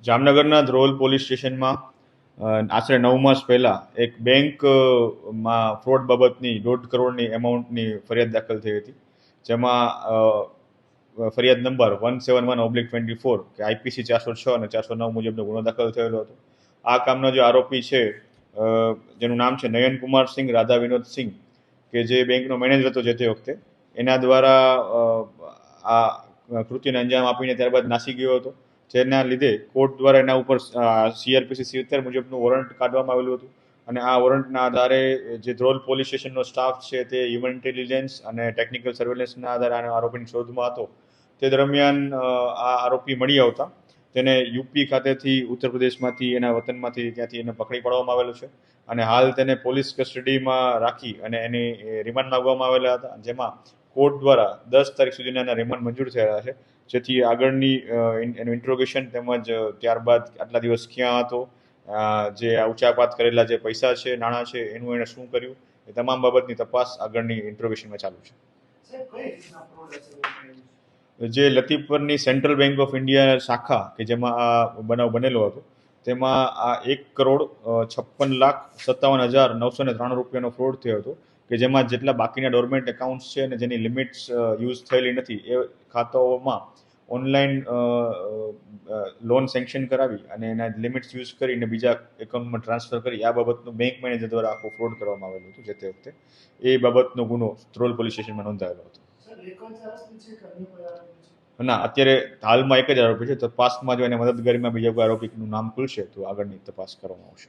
જામનગરના ધ્રોલ પોલીસ સ્ટેશનમાં આશરે 9 માસ પહેલા એક બેંકમાં ફ્રોડ બાબતની 1.5 કરોડની એમાઉન્ટની ફરિયાદ દાખલ થઈ હતી, જેમાં ફરિયાદ નંબર 171/24 કે આઈપીસી 406 અને 409 મુજબનો ગુનો દાખલ થયેલો હતો. આ કામનો જે આરોપી છે, જેનું નામ છે નયન કુમાર સિંહ રાધા વિનોદ સિંહ, કે જે બેંકનો મેનેજર હતો જે તે વખતે, એના દ્વારા આ કૃત્યને અંજામ આપીને ત્યારબાદ નાસી ગયો હતો. જેના લીધે કોર્ટ દ્વારા એના ઉપર CRPC 70 મુજબનું વોરંટ કાઢવામાં આવેલું હતું. અને આ વોરંટના આધારે જે ધ્રોલ પોલીસ સ્ટેશનનો સ્ટાફ છે તે હ્યુમન ઇન્ટેલિજન્સ અને ટેકનિકલ સર્વેલન્સના આધારે આના આરોપીની શોધમાં હતો. તે દરમિયાન આ આરોપી મળી આવતા તેને યુપી ખાતેથી, ઉત્તર પ્રદેશમાંથી, એના વતનમાંથી ત્યાંથી એને પકડી પાડવામાં આવેલો છે. અને હાલ તેને પોલીસ કસ્ટડીમાં રાખી અને એની રિમાન્ડ માંગવામાં આવેલા હતા, જેમાં કોર્ટ દ્વારા 10 તારીખ સુધીના એના રિમાન્ડ મંજૂર થયેલા છે, જેથી આગળની એનું ઇન્ટ્રોગેશન તેમજ ત્યારબાદ આટલા દિવસ ક્યાં હતો, જે ઉચાપાત કરેલા જે પૈસા છે, નાણાં છે, એનું એણે શું કર્યું, એ તમામ બાબતની તપાસ આગળની ઇન્ટ્રોગેશનમાં ચાલુ છે. જે લતીફપરની સેન્ટ્રલ બેંક ઓફ ઇન્ડિયા શાખા કે જેમાં આ બનાવ બનેલો હતો, તેમાં આ 1,56,57,993 રૂપિયાનો ફ્રોડ થયો હતો, કે જેમાં જેટલા બાકીના ડોરમેન્ટ એકાઉન્ટ્સ છે અને જેની લિમિટ્સ યુઝ થયેલી નથી એ ખાતાઓમાં ઓનલાઈન લોન સેન્કશન કરાવી અને એના લિમિટ્સ યુઝ કરીને બીજા એકાઉન્ટમાં ટ્રાન્સફર કરી આ બાબતનું બેંક મેનેજર દ્વારા આખો ફ્રોડ કરવામાં આવેલું હતું. જે તે વખતે એ બાબતનો ગુનો ધ્રોલ પોલીસ સ્ટેશનમાં નોંધાયેલો હતો. ના, અત્યારે હાલમાં એક જ આરોપી છે. તપાસમાં જો એને મદદગારીમાં બીજા કોઈ આરોપીનું નામ ખુલશે તો આગળની તપાસ કરવામાં આવશે.